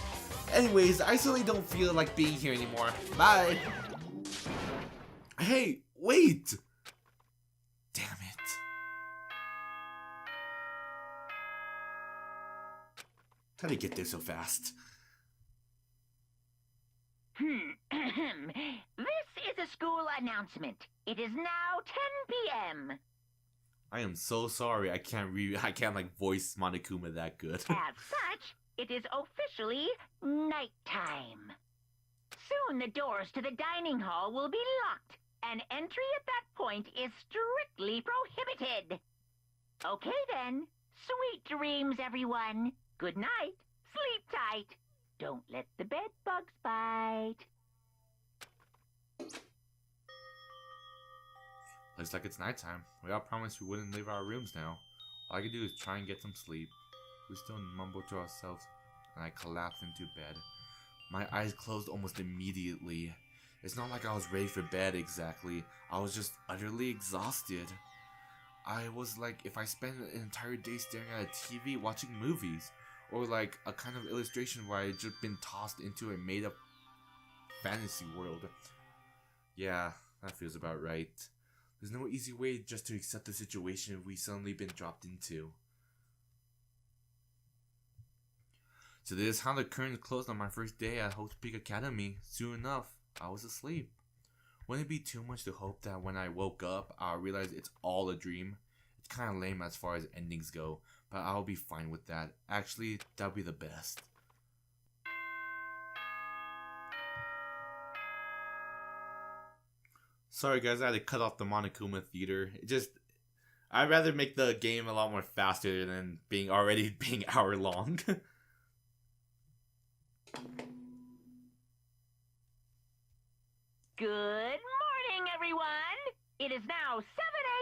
Anyways, I certainly don't feel like being here anymore. Bye. Hey, wait! Damn it. How did I get there so fast? This is a school announcement. It is now 10 p.m. I am so sorry. I can't like voice Monokuma that good. As such, it is officially nighttime. Soon the doors to the dining hall will be locked, and entry at that point is strictly prohibited. Okay then. Sweet dreams, everyone. Good night. Sleep tight. Don't let the bed bugs bite. Looks like it's nighttime. We all promised we wouldn't leave our rooms now. All I could do is try and get some sleep. We still mumbled to ourselves, and I collapsed into bed. My eyes closed almost immediately. It's not like I was ready for bed exactly. I was just utterly exhausted. I was like if I spent an entire day staring at a TV watching movies. Or like a kind of illustration where I had just been tossed into a made-up fantasy world. Yeah, that feels about right. There's no easy way just to accept the situation we've suddenly been dropped into. So this is how the curtains closed on my first day at Hope Peak Academy. Soon enough, I was asleep. Wouldn't it be too much to hope that when I woke up, I'll realize it's all a dream? It's kind of lame as far as endings go, but I'll be fine with that. Actually, that'll be the best. Sorry guys, I had to cut off the Monokuma theater. I'd rather make the game a lot more faster than being hour long. Good morning, everyone. It is now 7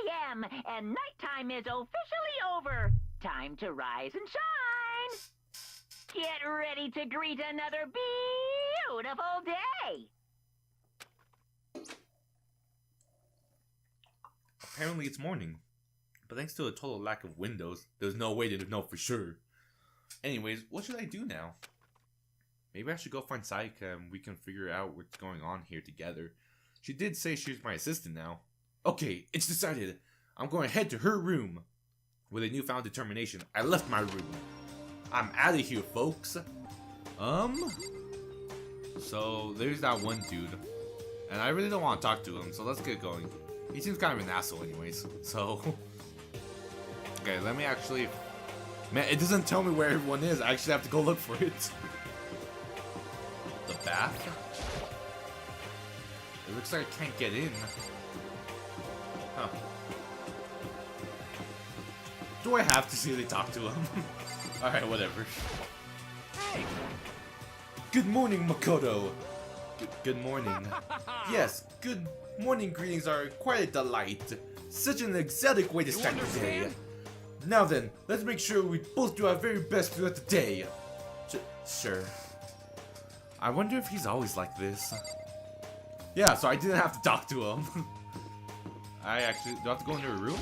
a.m. and nighttime is officially over. Time to rise and shine. Get ready to greet another beautiful day. Apparently it's morning, but thanks to a total lack of windows, there's no way to know for sure. Anyways, what should I do now? Maybe I should go find Saika and we can figure out what's going on here together. She did say she's my assistant now. Okay, it's decided. I'm going to head to her room. With a newfound determination, I left my room. I'm out of here, folks. So there's that one dude, and I really don't want to talk to him, so let's get going. He seems kind of an asshole anyways, so... Okay, let me actually... Man, it doesn't tell me where everyone is. I actually have to go look for it. The bath? It looks like I can't get in. Huh. Do I have to see they talk to him? Alright, whatever. Hey! Good morning, Makoto! Good morning. Yes, good morning greetings are quite a delight. Such an exotic way to start the day. Now then, let's make sure we both do our very best throughout the day. Sure. I wonder if he's always like this. Yeah, so I didn't have to talk to him. Do I have to go into her room?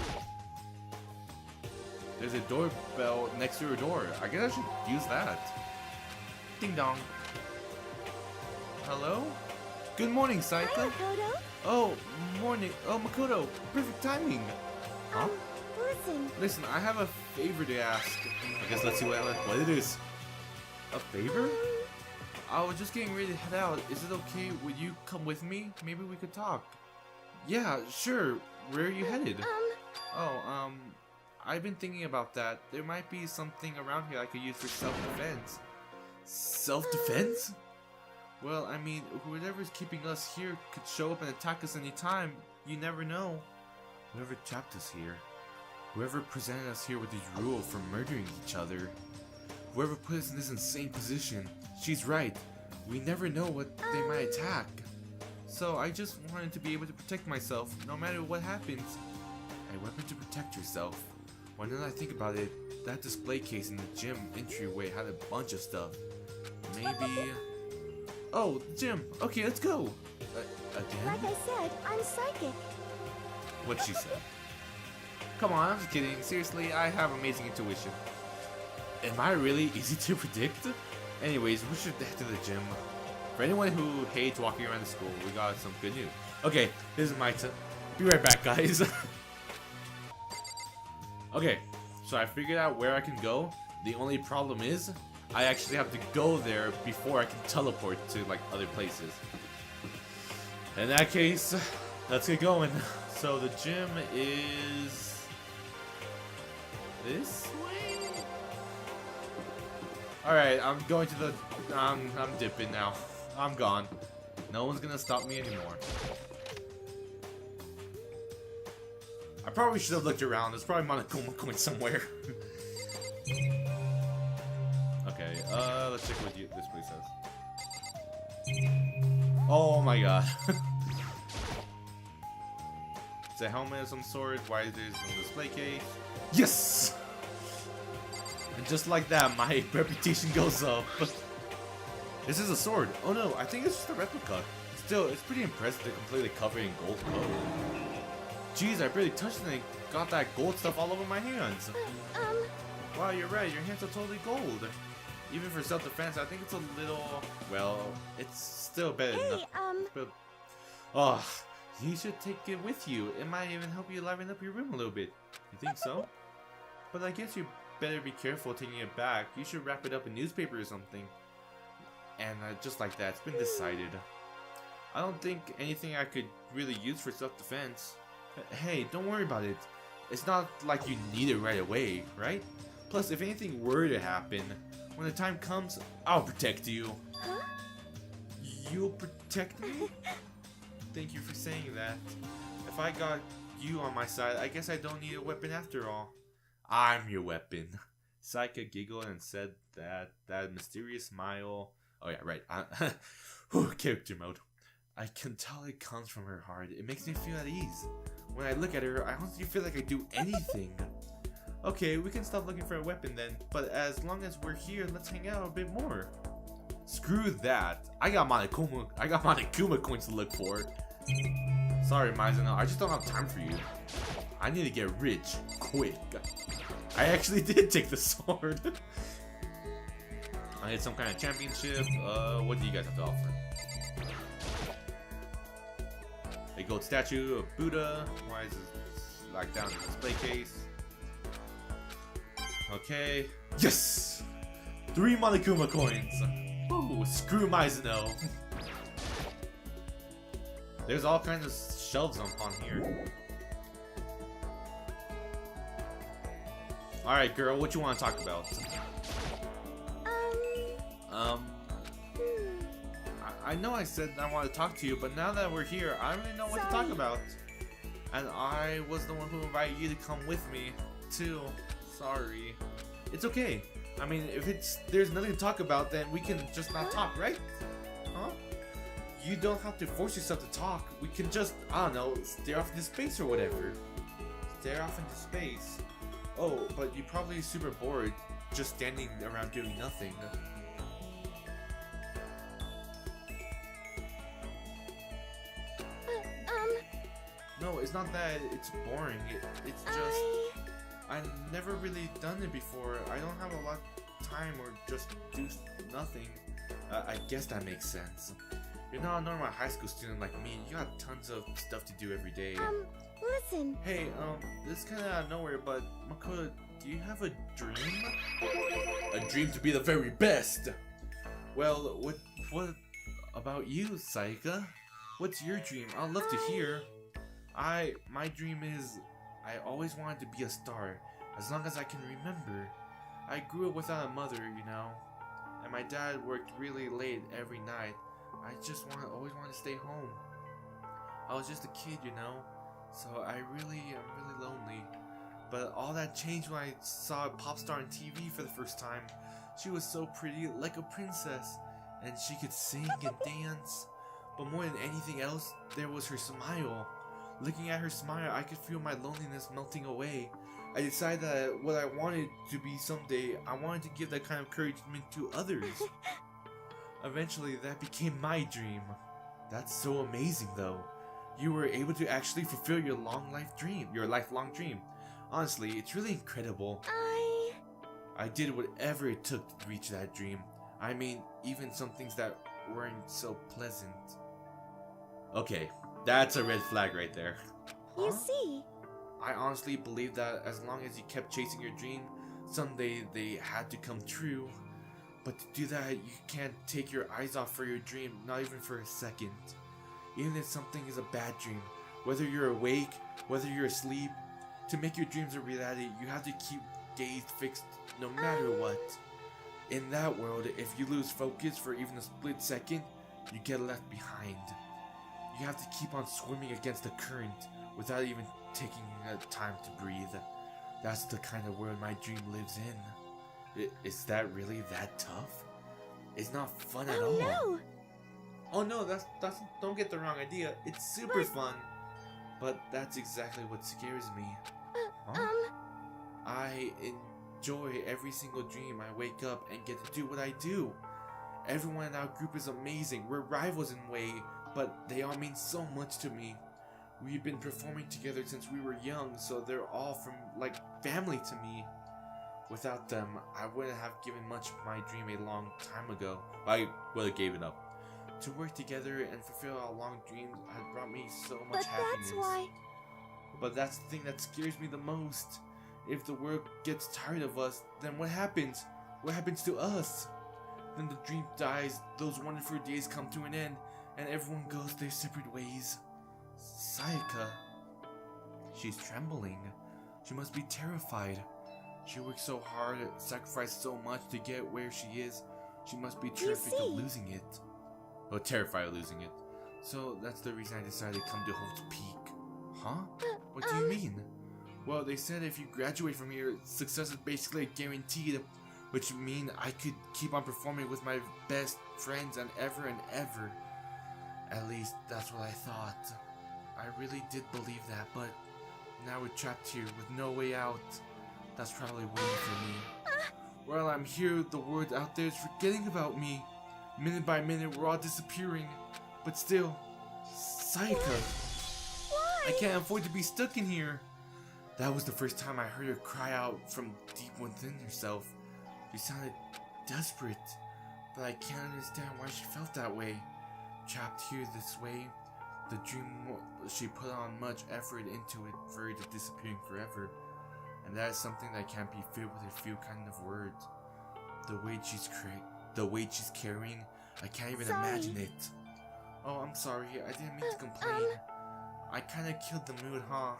There's a doorbell next to her door. I guess I should use that. Ding dong. Hello? Good morning, Saika. Hi, Makoto. Oh, morning. Oh, Makoto. Perfect timing. Huh? Listen, I have a favor to ask. I guess let's see what it is. A favor? I was just getting ready to head out. Is it okay? Would you come with me? Maybe we could talk. Yeah, sure. Where are you headed? Oh, I've been thinking about that. There might be something around here I could use for self-defense. Self-defense? Well, I mean, whoever's keeping us here could show up and attack us anytime. You never know. Whoever trapped us here. Whoever presented us here with these rules for murdering each other, whoever put us in this insane position, she's right. We never know what they might attack. So I just wanted to be able to protect myself, no matter what happens. A weapon to protect yourself. Well, now that I think about it, that display case in the gym entryway had a bunch of stuff. Maybe... Oh, the gym. Okay, let's go. Again? Like I said, I'm psychic. What she said. Come on, I'm just kidding. Seriously, I have amazing intuition. Am I really easy to predict? Anyways, we should head to the gym. For anyone who hates walking around the school, we got some good news. Okay, this is my turn. Be right back, guys. Okay, so I figured out where I can go. The only problem is, I actually have to go there before I can teleport to like other places. In that case, let's get going. So the gym is this way. All right, I'm going to the. I'm dipping now. I'm gone. No one's gonna stop me anymore. I probably should have looked around. There's probably Monokuma going somewhere. Okay, let's check what this place says. Oh my god. It's a helmet of some sort. Why is there some display case? Yes! And just like that, my reputation goes up. This is a sword. Oh no, I think it's just a replica. Still, it's pretty impressive to completely cover it in gold color. Jeez, I barely touched it and got that gold stuff all over my hands. Wow, you're right. Your hands are totally gold. Even for self-defense, I think it's a little... Well, it's still better enough. But, oh, you should take it with you. It might even help you liven up your room a little bit. You think so? But I guess you better be careful taking it back. You should wrap it up in newspaper or something. And just like that, it's been decided. I don't think anything I could really use for self-defense. Hey, don't worry about it. It's not like you need it right away, right? Plus, if anything were to happen, when the time comes, I'll protect you. Huh? You'll protect me? Thank you for saying that. If I got you on my side, I guess I don't need a weapon after all. I'm your weapon. Saika giggled and said that mysterious smile. Oh yeah, right. Character mode. I can tell it comes from her heart. It makes me feel at ease. When I look at her, I honestly feel like I do anything. Okay, we can stop looking for a weapon then, but as long as we're here, let's hang out a bit more. Screw that. I got Monokuma coins to look for. Sorry, Mizuno, I just don't have time for you. I need to get rich, quick. I actually did take the sword. I had some kind of championship. What do you guys have to offer? A gold statue of Buddha. Why is it like down in the display case? Okay. Yes! 3 Monokuma coins. Ooh, screw Mizuno. There's all kinds of shelves up on here. Alright, girl, what you want to talk about? I know I said I want to talk to you, but now that we're here, I don't really know what to talk about. And I was the one who invited you to come with me, too. Sorry. It's okay. I mean, if there's nothing to talk about, then we can just not talk, right? Huh? You don't have to force yourself to talk. We can just, I don't know, stare off into space or whatever. Stare off into space. Oh, but you're probably super bored just standing around doing nothing. No, it's not that it's boring. It's just I've never really done it before. I don't have a lot of time or just do nothing. I guess that makes sense. You're not a normal high school student like me. You got tons of stuff to do every day. Listen. Hey, this is kind of out of nowhere, but Makoto, do you have a dream? A dream to be the very best. Well, what about you, Saika? What's your dream? I'd love to hear. My dream is, I always wanted to be a star, as long as I can remember. I grew up without a mother, you know, and my dad worked really late every night. I just always wanted to stay home. I was just a kid, you know, so I'm really lonely. But all that changed when I saw a pop star on TV for the first time. She was so pretty, like a princess, and she could sing and dance. But more than anything else, there was her smile. Looking at her smile, I could feel my loneliness melting away. I decided that what I wanted to be someday, I wanted to give that kind of encouragement to others. Eventually, that became my dream. That's so amazing though. You were able to actually fulfill your lifelong dream. Honestly, it's really incredible. I did whatever it took to reach that dream. I mean, even some things that weren't so pleasant. Okay, that's a red flag right there. You see. I honestly believe that as long as you kept chasing your dream, someday they had to come true. But to do that, you can't take your eyes off for your dream, not even for a second. Even if something is a bad dream, whether you're awake, whether you're asleep, to make your dreams a reality, you have to keep gaze fixed no matter what. In that world, if you lose focus for even a split second, you get left behind. You have to keep on swimming against the current without even taking time to breathe. That's the kind of world my dream lives in. Is that really that tough? It's not fun at all. No. Oh no, that's don't get the wrong idea. It's super fun. But that's exactly what scares me. I enjoy every single dream. I wake up and get to do what I do. Everyone in our group is amazing. We're rivals in a way, but they all mean so much to me. We've been performing together since we were young, so they're all from like family to me. Without them, I wouldn't have given much of my dream a long time ago. I would have gave it up. To work together and fulfill our long dreams had brought me so much But happiness. that's why. But that's the thing that scares me the most. If the world gets tired of us, then what happens? What happens to us? Then the dream dies, those wonderful days come to an end, and everyone goes their separate ways. Sayaka. She's trembling. She must be terrified. She worked so hard, sacrificed so much to get where she is. She must be terrified of losing it. Oh, terrified of losing it. So that's the reason I decided to come to Hope's Peak. Huh? What do you mean? Well, they said if you graduate from here, success is basically guaranteed, which means I could keep on performing with my best friends and ever. At least, that's what I thought. I really did believe that, but now we're trapped here with no way out. That's probably waiting for me. While I'm here, the world out there is forgetting about me. Minute by minute, we're all disappearing. But still, Sayaka. Why? I can't afford to be stuck in here. That was the first time I heard her cry out from deep within herself. She sounded desperate, but I can't understand why she felt that way. Trapped here this way, the dream she put on much effort into it for it to disappearing forever. And that is something that can't be filled with a few kind of words. The weight she's carrying, I can't even imagine it. Oh, I'm sorry, I didn't mean to complain. I kinda killed the mood, huh?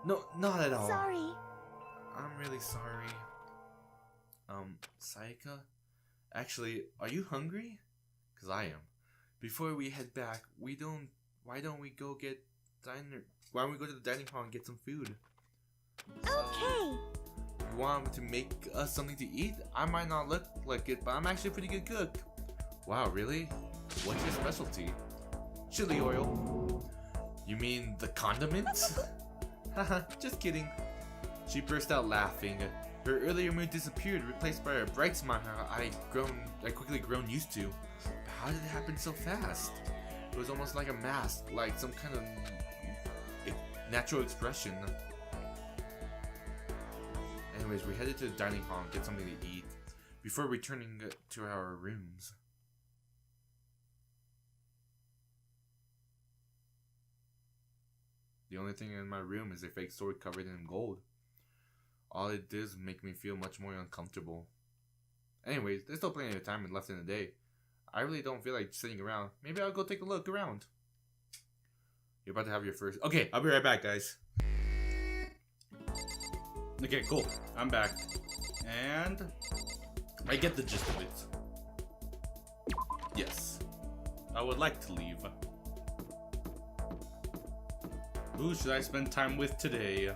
No, not at all. Sorry. I'm really sorry. Sayaka? Actually, are you hungry? 'Cause I am. Before we head back, why don't we go to the dining hall and get some food? Okay. You want to make us something to eat? I might not look like it, but I'm actually a pretty good cook. Wow, really? What's your specialty? Chili oil. You mean the condiments? Haha, just kidding. She burst out laughing. Her earlier mood disappeared, replaced by a bright smile I quickly grown used to. But how did it happen so fast? It was almost like a mask, like some kind of natural expression. Anyways, we headed to the dining hall and get something to eat before returning to our rooms. The only thing in my room is a fake sword covered in gold. All it does make me feel much more uncomfortable. Anyways, there's still plenty of time left in the day. I really don't feel like sitting around. Maybe I'll go take a look around. You're about to have your first... Okay, I'll be right back, guys. Okay, cool. I'm back. And... I get the gist of it. Yes. I would like to leave. Who should I spend time with today?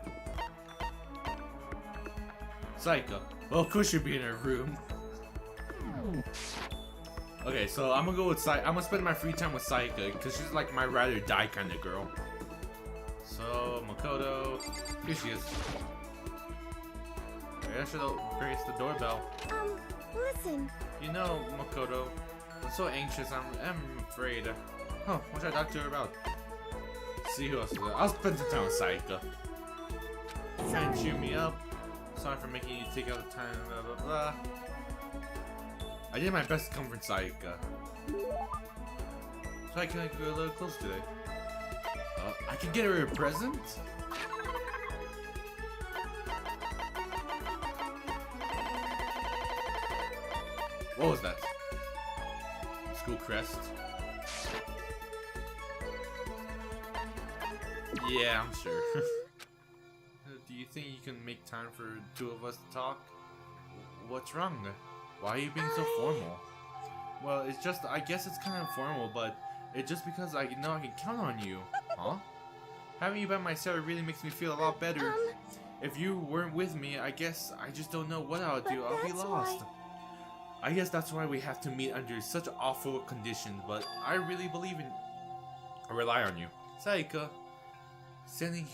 Saika. Well, of course she'd be in her room. Okay, so I'm gonna go with Saika. I'm gonna spend my free time with Saika because she's like my ride or die kind of girl. So Makoto, here she is. Maybe I should raise the doorbell. Listen. You know, Makoto, I'm so anxious. I'm afraid. Huh? What should I talk to her about? See who else is there. I'll spend some time with Saika. Try and cheer me up. Sorry for making you take out the time. Blah blah blah. I did my best to comfort Saika. So I can go a little close today. I can get her a present? What was that? School crest? Yeah, I'm sure. Do you think you can make time for two of us to talk? What's wrong? Why are you being so formal? Well, it's just, I guess it's kind of formal, but it's just because I know I can count on you. Huh? Having you by my side really makes me feel a lot better. If you weren't with me, I guess I just don't know what I'll do. I'll be lost. I guess that's why we have to meet under such awful conditions, but I really believe in... I rely on you. Saika. Standing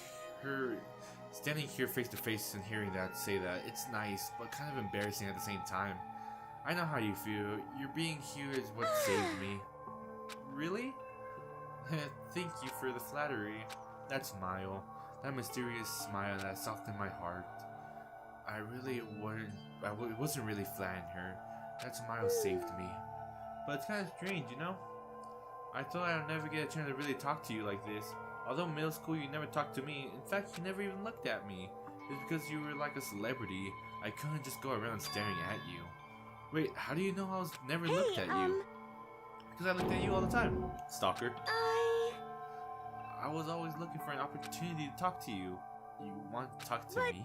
here face to face and hearing that say that, it's nice, but kind of embarrassing at the same time. I know how you feel. Your being here is what saved me. Really? Thank you for the flattery. That smile. That mysterious smile that softened my heart. I wasn't really flattering her. That smile saved me. But it's kind of strange, you know? I thought I'd never get a chance to really talk to you like this. Although in middle school you never talked to me. In fact, you never even looked at me. It's because you were like a celebrity. I couldn't just go around staring at you. Wait, how do you know I was never looked at you? Because I looked at you all the time. Stalker. I was always looking for an opportunity to talk to you. You want to talk to me?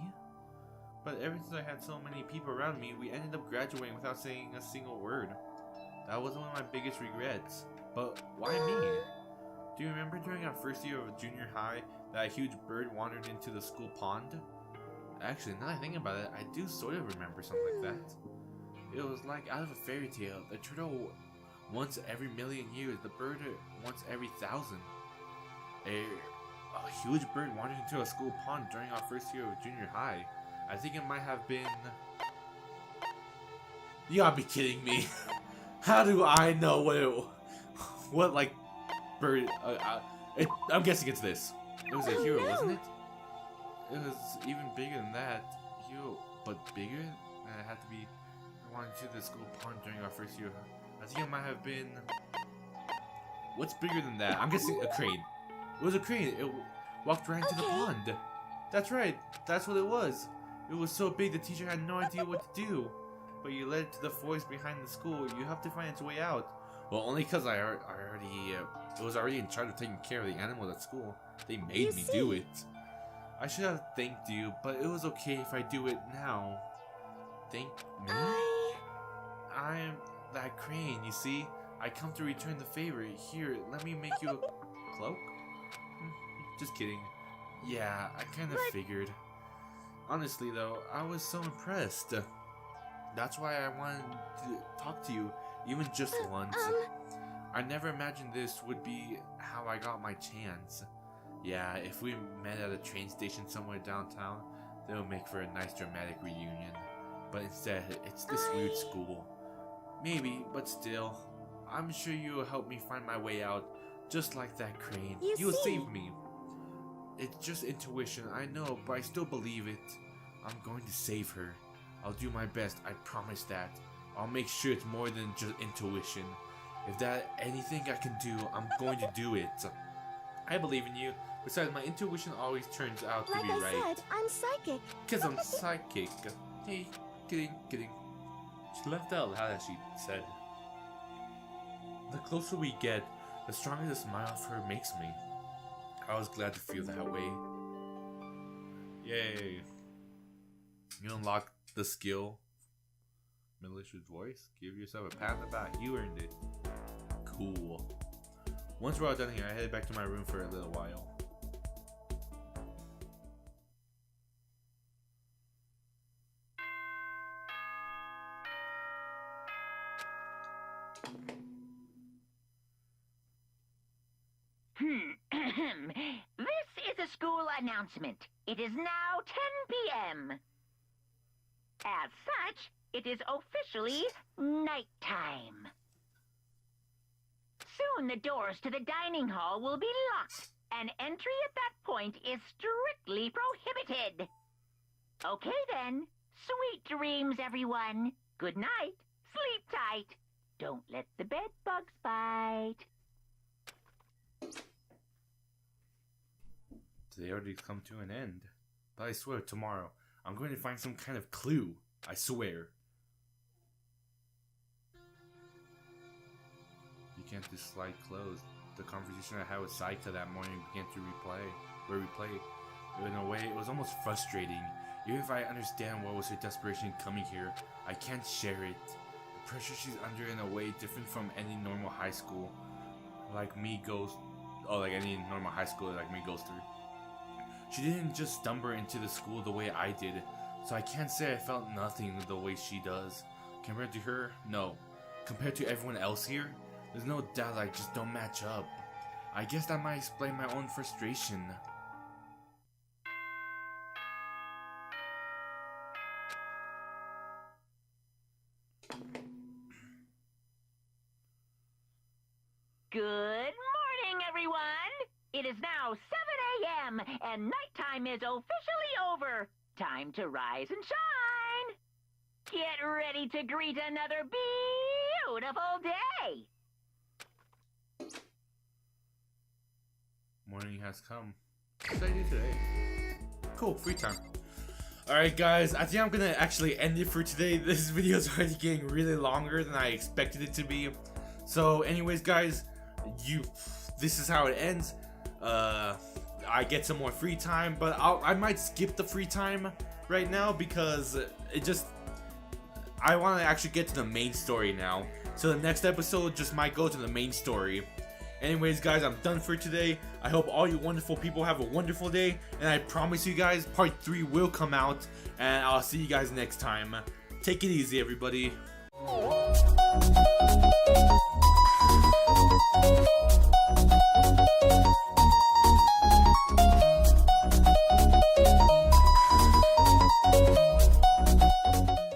But ever since I had so many people around me, we ended up graduating without saying a single word. That was one of my biggest regrets. But why me? Do you remember during our first year of junior high that a huge bird wandered into the school pond? Actually, now that I think about it, I do sort of remember something like that. It was like out of a fairy tale. The turtle once every million years, the bird once every 1,000. A huge bird wandered into a school pond during our first year of junior high. I think it might have been... You gotta be kidding me. How do I know what like bird? I'm guessing it's this. It was a hero, wasn't it? It was even bigger than that. Hero, but bigger? And it had to be wanted to the school pond during our first year. I think it might have been... What's bigger than that? I'm guessing a crane. It was a crane. It walked right into the pond. That's right. That's what it was. It was so big the teacher had no idea what to do. But you led it to the forest behind the school. You have to find its way out. Well, only because I was already in charge of taking care of the animals at school. They made me do it. I should have thanked you, but it was okay if I do it now. Thank me? I'm that crane, you see? I come to return the favor. Here, let me make you a cloak? Just kidding. Yeah, I kind of figured. Honestly though, I was so impressed. That's why I wanted to talk to you, even just once. I never imagined this would be how I got my chance. Yeah, if we met at a train station somewhere downtown, that would make for a nice dramatic reunion. But instead, it's this weird school. Maybe, but still, I'm sure you will help me find my way out, just like that crane. You will save me. It's just intuition, I know, but I still believe it. I'm going to save her. I'll do my best, I promise that. I'll make sure it's more than just intuition. If there's anything I can do, I'm going to do it. I believe in you. Besides, my intuition always turns out to be right. Like I said, I'm psychic. Because I'm psychic. Hey, kidding. She left out how that she said. The closer we get, the stronger the smile of her makes me. I was glad to feel that way. Yay. You unlocked the skill. Malicious voice. Give yourself a pat on the back. You earned it. Cool. Once we're all done here, I headed back to my room for a little while. This is a school announcement. It is now 10 p.m. As such, it is officially nighttime. Soon the doors to the dining hall will be locked, and entry at that point is strictly prohibited. Okay then. Sweet dreams, everyone. Good night. Sleep tight. Don't let the bed bugs bite. Today already come to an end. But I swear tomorrow, I'm going to find some kind of clue. I swear. You can't dislike clothes. The conversation I had with Saika that morning began to replay. In a way, it was almost frustrating. Even if I understand what was her desperation coming here, I can't share it. The pressure she's under in a way different from any normal high school. Like any normal high schooler like me goes through. She didn't just stumble into the school the way I did, so I can't say I felt nothing the way she does. Compared to her, no. Compared to everyone else here, there's no doubt I just don't match up. I guess that might explain my own frustration. Good morning, everyone! It is now 7 a.m. and nighttime is officially over. Time to rise and shine! Get ready to greet another beautiful day! Morning has come. What did I do today? Cool, free time. Alright guys, I think I'm gonna actually end it for today. This video is already getting really longer than I expected it to be. So anyways guys, this is how it ends. I get some more free time, but I might skip the free time right now because I want to actually get to the main story now. So the next episode just might go to the main story. Anyways guys, I'm done for today. I hope all you wonderful people have a wonderful day, and I promise you guys part 3 will come out, and I'll see you guys next time. Take it easy everybody.